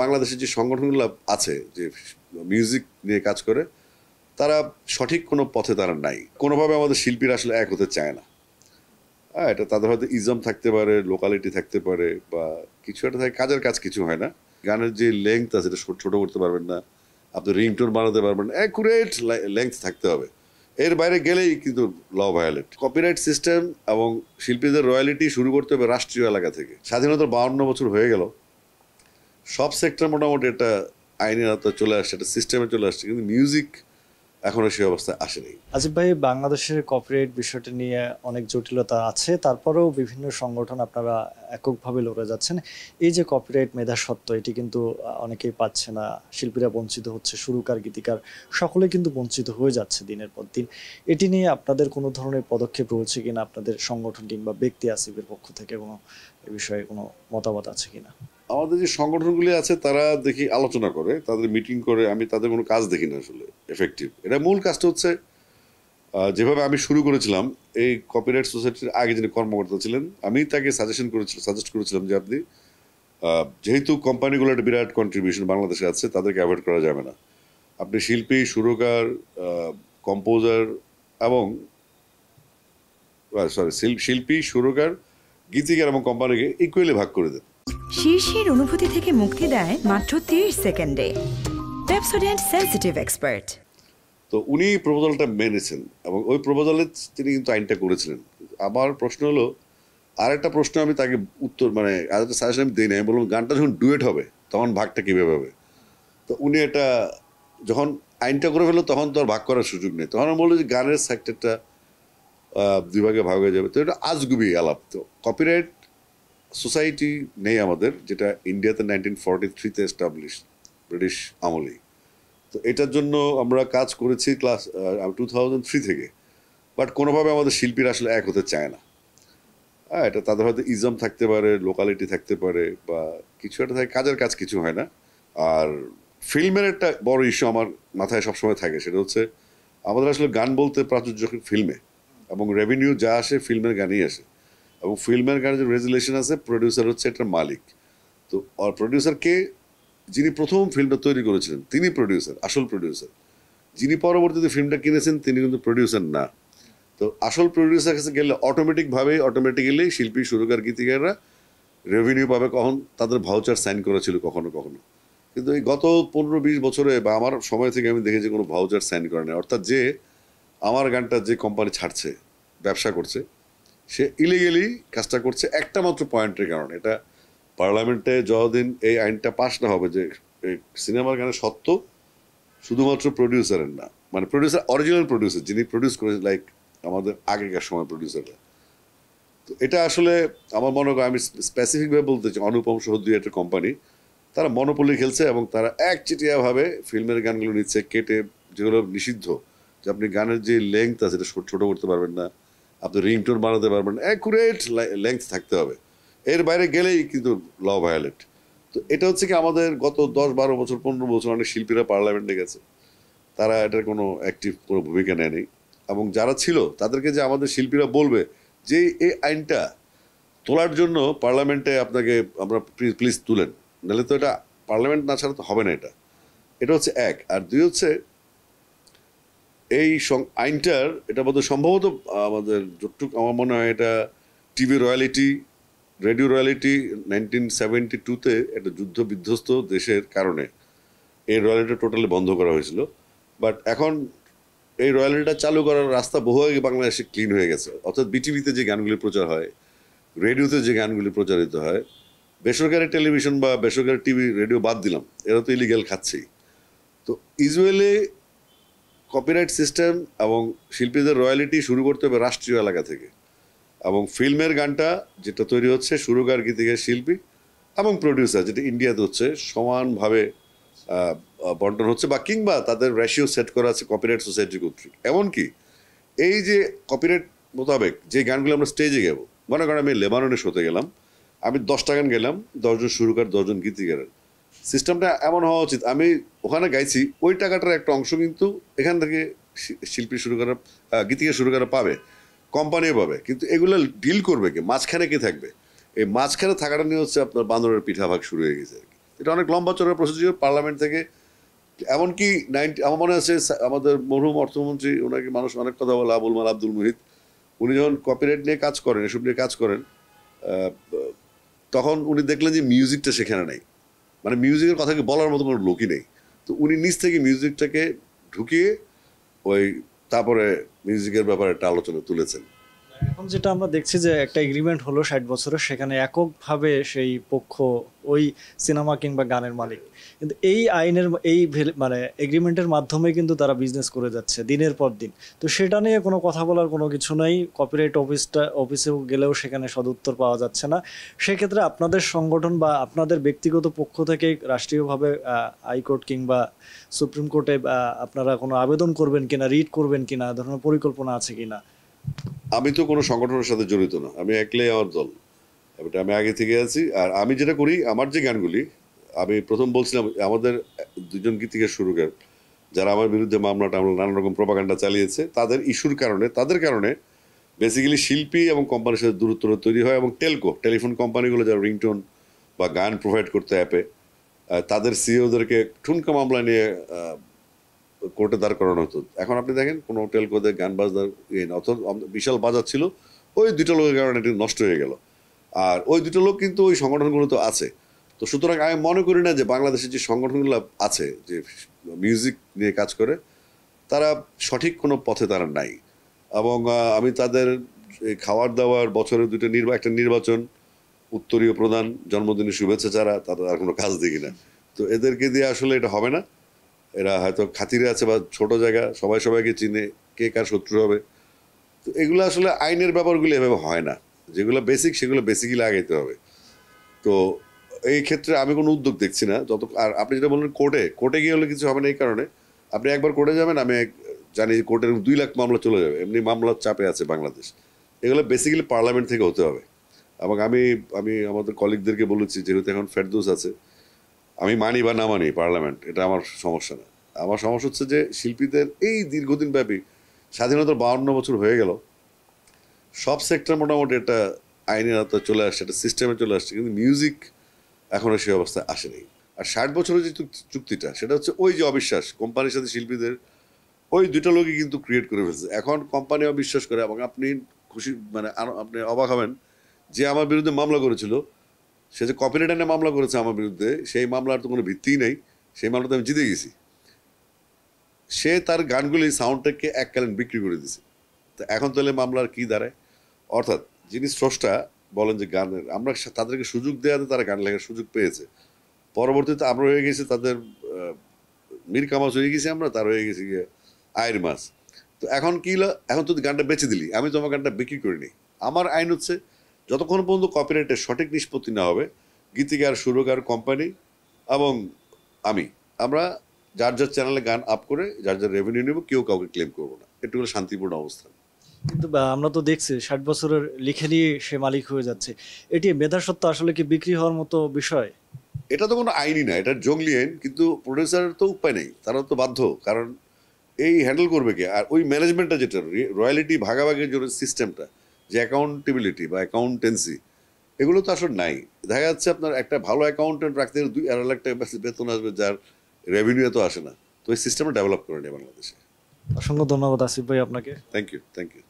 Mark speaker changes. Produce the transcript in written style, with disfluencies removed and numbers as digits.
Speaker 1: বাংলাদেশের যে সংগঠনগুলো আছে যে মিউজিক নিয়ে কাজ করে তারা সঠিক কোনো পথে তারা নাই, কোনোভাবে আমাদের শিল্পীরা আসলে এক হতে চায় না। হ্যাঁ, এটা তাদের হয়তো ইজম থাকতে পারে, লোকালিটি থাকতে পারে, বা কিছু একটা থাকে, কাজের কাজ কিছু হয় না। গানের যে লেংথ আছে এটা ছোট করতে পারবেন না, আপনি রিংটোন বানাতে পারবেন না, অ্যাকুরেট লেংথ থাকতে হবে। এর বাইরে গেলেই কিন্তু ল ভায়োলেট। কপিরাইট সিস্টেম এবং শিল্পীদের রয়্যালিটি শুরু করতে হবে রাষ্ট্রীয় এলাকা থেকে। স্বাধীনতার 52 বছর হয়ে গেল, সব সেক্টর মোটামুটি একটা আইনের আওতায় চলে আসছে, একটা সিস্টেমে চলে আসছে, কিন্তু মিউজিক এখনো সেই অবস্থায় আসেনি।
Speaker 2: আজিব ভাই, বাংলাদেশের কপিরাইট বিষয়টি নিয়ে অনেক জটিলতা আছে, তারপরেও বিভিন্ন সংগঠন আপনারা এককভাবে লড়ে যাচ্ছেন। এই যে কপিরাইট মেধাস্বত্ব, এটি কিন্তু অনেকেই পাচ্ছে না, শিল্পীরা বঞ্চিত হচ্ছে, সুরকার গীতিকার সকলে কিন্তু বঞ্চিত হয়ে যাচ্ছে দিনের পর দিন। এটি নিয়ে আপনাদের কোনো ধরনের পদক্ষেপ রয়েছে কিনা, আপনাদের সংগঠন কিংবা ব্যক্তি আসিফের পক্ষ থেকে কোনো এ বিষয়ে কোনো মতামত আছে কিনা?
Speaker 1: আমাদের যে সংগঠনগুলি আছে তারা দেখি আলোচনা করে, তাদের মিটিং করে, আমি তাদের কোনো কাজ দেখি না আসলে এফেক্টিভ। এটা মূল কাজটা হচ্ছে যেভাবে আমি শুরু করেছিলাম এই কপিরাইট সোসাইটির আগে যিনি কর্মকর্তা ছিলেন, আমি তাকে সাজেস্ট করেছিলাম যে আপনি যেহেতু কোম্পানিগুলো একটা বিরাট কন্ট্রিবিউশন বাংলাদেশে আছে, তাদেরকে অ্যাভয়েড করা যাবে না। আপনি শিল্পী, সুরকার, কম্পোজার এবং শিল্পী, সুরকার, গীতিকার এবং কোম্পানিকে ইকুয়ালি ভাগ করে দেন।
Speaker 3: শীর্ষের অনুভূতি থেকে মুক্তি দেয় মাত্র 30 সেকেন্ডে। Pepsodent sensitive expert.
Speaker 1: তো উনি প্রপোজালটা মেনেছেন এবং ওই প্রপোজালে তিনি কিন্তু আইনটা করেছিলেন। আমার প্রশ্ন হলো, আরেকটা প্রশ্ন আমি তাকে উত্তর আরেকটা সাজেশন আমি দিই না, আমি বললাম গানটা যখন ডুয়েট হবে তখন ভাগটা কীভাবে হবে। তো উনি এটা যখন আইনটা করে ফেললো তখন তো আর ভাগ করার সুযোগ নেই, তখন আমি বললো যে গানের সেক্টরটা দুই ভাগে ভাগ হয়ে যাবে। তো এটা আজগুবি আলাপ। তো কপিরাইট সোসাইটি নেই আমাদের, যেটা ইন্ডিয়াতে 1943-তে এস্টাবলিশ, ব্রিটিশ আমলেই। তো এটার জন্য আমরা কাজ করেছি 2003 থেকে, বাট কোনোভাবে আমাদের শিল্পীরা আসলে এক হতে চায় না। হ্যাঁ, এটা তাদের হয়তো ইজম থাকতে পারে, লোকালিটি থাকতে পারে, বা কিছু একটা থাকে, কাজের কাজ কিছু হয় না। আর ফিল্মের একটা বড় ইস্যু আমার মাথায় সবসময় থাকে, সেটা হচ্ছে আমাদের আসলে গান বলতে প্রাচুর্য ফিল্মে, এবং রেভিনিউ যা আসে ফিল্মের গানই আসে, এবং ফিল্মের গানের যে রেজুলেশন আছে, প্রডিউসার হচ্ছে এটার মালিক। তো আর প্রডিউসারকে, যিনি প্রথম ফিল্মটা তৈরি করেছিলেন তিনি প্রডিউসার, আসল প্রডিউসার। যিনি পরবর্তীতে ফিল্মটা কিনেছেন তিনি কিন্তু প্রডিউসার না। তো আসল প্রডিউসার কাছে গেলে অটোমেটিক্যালি শিল্পী, সুরকার, গীতিকাররা রেভিনিউ পাবে। কখন তাদের ভাউচার সাইন করেছিল কখনো কখনো, কিন্তু এই গত 15-20 বছরে বা আমার সময় থেকে আমি দেখেছি কোনো ভাউচার সাইন করে না। অর্থাৎ যে আমার গানটা যে কোম্পানি ছাড়ছে, ব্যবসা করছে, সে ইলিগেলি কাজটা করছে একটা মাত্র পয়েন্টের কারণে। এটা পার্লামেন্টে যতদিন এই আইনটা পাস না হবে যে সিনেমার গানের সত্ত্ব শুধুমাত্র প্রডিউসারের না, প্রডিউসার, অরিজিনাল প্রডিউসার যিনি প্রডিউস করেছেন, লাইক আমাদের আগেকার সময় প্রডিউসাররা। তো এটা আসলে আমার মনে হয়, আমি স্পেসিফিকভাবে বলতে চাই, অনুপম সহ দুই একটা কোম্পানি, তারা মনোপলি খেলছে এবং তারা একচেটিয়াভাবে ফিল্মের গানগুলো নিচ্ছে কেটে, যেগুলো নিষিদ্ধ, যে আপনি গানের যে লেংথ আছে এটা ছোট করতে পারবেন না, আপনি রিংটোন বানাতে পারবেন না, অ্যাকুরেট লেংথ থাকতে হবে। এর বাইরে গেলেই কিন্তু ল ভায়োলেট। তো এটা হচ্ছে কি, আমাদের গত 10-12 বছর 15 বছর অনেক শিল্পীরা পার্লামেন্টে গেছে, তারা এটার কোনো অ্যাক্টিভ কোনো ভূমিকা নেয়নি। এবং যারা ছিল তাদেরকে যে আমাদের শিল্পীরা বলবে যে এই আইনটা তোলার জন্য পার্লামেন্টে আপনাকে আমরা প্লিজ তুলেন, নাহলে তো এটা পার্লামেন্ট না ছাড়া তো হবে না। এটা হচ্ছে এক। আর দুই হচ্ছে, এই আইনটার এটা বোধ সম্ভবত আমাদের যতটুকু আমার মনে হয়, এটা টিভি রয়্যালিটি, রেডিও রয়্যালিটি 1972-তে একটা যুদ্ধ বিধ্বস্ত দেশের কারণে এই রয়্যালিটিটা টোটালি বন্ধ করা হয়েছিল। বাট এখন এই রয়্যালিটিটা চালু করার রাস্তা বহু আগে বাংলাদেশে ক্লিন হয়ে গেছে। অর্থাৎ বিটিভিতে যে গানগুলি প্রচার হয়, রেডিওতে যে গানগুলি প্রচারিত হয়, বেসরকারি টেলিভিশন বা বেসরকারি টিভি, রেডিও বাদ দিলাম, এরা তো ইলিগ্যাল খাচ্ছেই। তো ইউজুয়ালি কপিরাইট সিস্টেম এবং শিল্পীদের রয়্যালিটি শুরু করতে হবে রাষ্ট্রীয় এলাকা থেকে, এবং ফিল্মের গানটা যেটা তৈরি হচ্ছে, সুরকার, গীতিকার, শিল্পী এবং প্রডিউসার, যেটা ইন্ডিয়াতে হচ্ছে, সমানভাবে বন্টন হচ্ছে, বা কিংবা তাদের রেশিও সেট করা আছে কপিরাইট সোসাইটি কর্তৃক। এমনকি এই যে কপিরাইট মোতাবেক যে গানগুলো আমরা স্টেজে গেব, মনে করেন আমি লেবাননের শোতে গেলাম, আমি 10টা গান গেলাম, 10জন সুরকার, 10জন গীতিকারের, সিস্টেমটা এমন হওয়া উচিত, আমি ওখানে গাইছি, ওই টাকাটার একটা অংশ কিন্তু এখান থেকে শিল্পী, সুরকার, গীতিকার, সুরকাররা পাবে, কোম্পানিও পাবে। কিন্তু এগুলো ডিল করবে কে, মাঝখানে কে থাকবে? এই মাঝখানে থাকাটা নিয়ে হচ্ছে আপনার বান্দরের পিঠা ভাগ শুরু হয়ে গেছে আর কি। এটা অনেক লম্বা চড়া প্রসিডিওর পার্লামেন্ট থেকে, এমনকি আমার মনে আছে আমাদের মরহুম অর্থমন্ত্রী, ওনাকে মানুষ অনেক কথা বলে, আবুল মাল আব্দুল মুহিত, উনি যখন কপিরাইট নিয়ে কাজ করেন, এসব নিয়ে কাজ করেন, তখন উনি দেখলেন যে মিউজিকটা সেখানে নেই, মানে মিউজিকের কথাকে বলার মতো কোনো লোকই নেই। তো উনি নিজ থেকে মিউজিকটাকে ঢুকিয়ে ওই তারপরে মিউজিকের ব্যাপারে একটা আলোচনা তুলেছেন।
Speaker 2: এখন যেটা আমরা দেখছি যে একটা এগ্রিমেন্ট হলো 60 বছরের, সেখানে এককভাবে সেই পক্ষ ওই সিনেমা কিংবা গানের মালিক, কিন্তু এই আইনের এই মানে এগ্রিমেন্টের মাধ্যমে কিন্তু তারা বিজনেস করে যাচ্ছে দিনের পর দিন। তো সেটা নিয়ে কোনো কথা বলার কোনো কিছু নাই, কপিরাইট অফিসেও গেলেও সেখানে সদুত্তর পাওয়া যাচ্ছে না। সেক্ষেত্রে আপনাদের সংগঠন বা আপনাদের ব্যক্তিগত পক্ষ থেকে রাষ্ট্রীয়ভাবে হাইকোর্ট কিংবা সুপ্রিম কোর্টে আপনারা কোনো আবেদন করবেন কিনা, রিট করবেন কিনা, ধরনের পরিকল্পনা আছে কিনা?
Speaker 1: আমি তো কোনো সংগঠনের সাথে জড়িত না, আমি একলাই আমার দল, এটা আমি আগে থেকে আছি। আর আমি যেটা করি, আমার যে গানগুলি, আমি প্রথম বলছিলাম আমাদের দুজন গীতিকার সুরকার যারা আমার বিরুদ্ধে মামলাটা আমরা নানা রকম প্রপাগান্ডা চালিয়েছে, তাদের ইস্যুর কারণে, তাদের কারণে বেসিক্যালি শিল্পী এবং কোম্পানির সাথে দূরত্ব তৈরি হয়, এবং টেলিফোন কোম্পানিগুলো যারা রিংটোন বা গান প্রোভাইড করতে অ্যাপে, তাদের সিইওদেরকে ঠুনকা মামলা নিয়ে কোর্টে দাঁড় করানো হতো। এখন আপনি দেখেন কোনো টেলকোতে গান বাজনার বিশাল বাজার ছিল, ওই দুটো লোকের কারণে এটি নষ্ট হয়ে গেল। আর ওই দুটো লোক কিন্তু ওই সংগঠনগুলো তো আছে। তো সুতরাং আমি মনে করি না যে বাংলাদেশের যে সংগঠনগুলো আছে যে মিউজিক নিয়ে কাজ করে, তারা সঠিক কোনো পথে তারা নাই। এবং আমি তাদের খাওয়ার দাওয়ার, বছরে একটা নির্বাচন, উত্তরীয় প্রধান, জন্মদিনের শুভেচ্ছা ছাড়া তাদের আর কোনো কাজ দেখি না। তো এদেরকে দিয়ে আসলে এটা হবে না। এরা হয়তো খাতিরে আছে বা ছোট জায়গা, সবাই সবাইকে চিনে, কে কার শত্রু হবে। তো এগুলো আসলে আইনের ব্যাপারগুলো এভাবে হয় না, যেগুলো বেসিক সেগুলো বেসিক্যালি আগাইতে হবে। তো এই ক্ষেত্রে আমি কোনো উদ্যোগ দেখছি না। আর আপনি যেটা বললেন কোর্টে গিয়ে হলে কিছু হবে না, এই কারণে আপনি একবার কোর্টে যাবেন, আমি জানি কোর্টের 2 লাখ মামলা চলে যাবে, এমনি মামলার চাপে আছে বাংলাদেশ। এগুলো বেসিক্যালি পার্লামেন্ট থেকে হতে হবে। এবং আমি আমাদের কলিগদেরকে বলেছি, যেহেতু এখন ফেরদৌস আছে, আমি মানি বা না মানি পার্লামেন্ট, এটা আমার সমস্যা না। আমার সমস্যা হচ্ছে যে শিল্পীদের এই দীর্ঘদিন ব্যাপী, স্বাধীনতার 52 বছর হয়ে গেল, সব সেক্টর মোটামুটি একটা আইনের আওতায় চলে আসছে, একটা সিস্টেমে চলে আসছে, কিন্তু মিউজিক এখনো সেই অবস্থায় আসেনি। আর 60 বছরের যে চুক্তিটা, সেটা হচ্ছে ওই যে অবিশ্বাস কোম্পানির সাথে শিল্পীদের, ওই দুটো লোকই কিন্তু ক্রিয়েট করে ফেলছে। এখন কোম্পানি অবিশ্বাস করে, এবং আপনি খুশি মানে আপনি অবাক হবেন যে আমার বিরুদ্ধে মামলা করেছিল, সে যে কপিরাইট আইনে মামলা করেছে আমার বিরুদ্ধে, সেই মামলার তো কোনো ভিত্তিই নেই, সেই মামলাতে আমি জিতে গেছি। সে তার গানগুলি সাউন্ডটেককে এককালীন বিক্রি করে দিছে। তো এখন তাহলে মামলার কি দাঁড়ায়? অর্থাৎ যিনি স্রষ্টা বলেন যে গানের, আমরা তাদেরকে সুযোগ দেওয়াতে তারা গান লেখার সুযোগ পেয়েছে, পরবর্তীতে আমরা হয়ে গেছি তাদের মীর কামাজ হয়ে গেছি, আমরা তার হয়ে গেছি গিয়ে আয়ের মাছ। তো এখন কি হলো, এখন তুই গানটা বেচে দিলি, আমি তোমার গানটা বিক্রি করিনি। আমার আইন হচ্ছে যতক্ষণ পর্যন্ত কপিরাইটের সঠিক নিষ্পত্তি না হবে, গীতিকার, সুরকার, কোম্পানি এবং আমরা যার যার চ্যানেলে গান আপ করে যার যার রেভিনিউ নেব, কেউ কাউকে ক্লেম করবো না। একটু হলো শান্তিপূর্ণ অবস্থান।
Speaker 2: কিন্তু আমরা তো দেখছি 60 বছরের লিখে নিয়ে সে মালিক হয়ে যাচ্ছে, এটি মেধাস্বত্ব আসলে কি বিক্রি হওয়ার মতো বিষয়?
Speaker 1: এটা তো কোনো আইনই না, এটা জঙ্গলি আইন। কিন্তু প্রডিউসারের তো উপায় নেই, তারা তো বাধ্য, কারণ এই হ্যান্ডেল করবে কে? আর ওই ম্যানেজমেন্টটা যেটা রয়্যালিটি ভাগাভাগির জন্য সিস্টেমটা, যে অ্যাকাউন্টেবিলিটি বা অ্যাকাউন্টেন্সি, এগুলো তো আসলে নাই। দেখা যাচ্ছে আপনার একটা ভালো অ্যাকাউন্টেন্ট রাখতে 2-2.5 লাখ টাকা বেতন আসবে, যার রেভিনিউ তো আসে না। তো এই সিস্টেমটা ডেভেলপ করে নেই বাংলাদেশে।
Speaker 2: অসংখ্য ধন্যবাদ আসিফ ভাই আপনাকে।
Speaker 1: Thank you.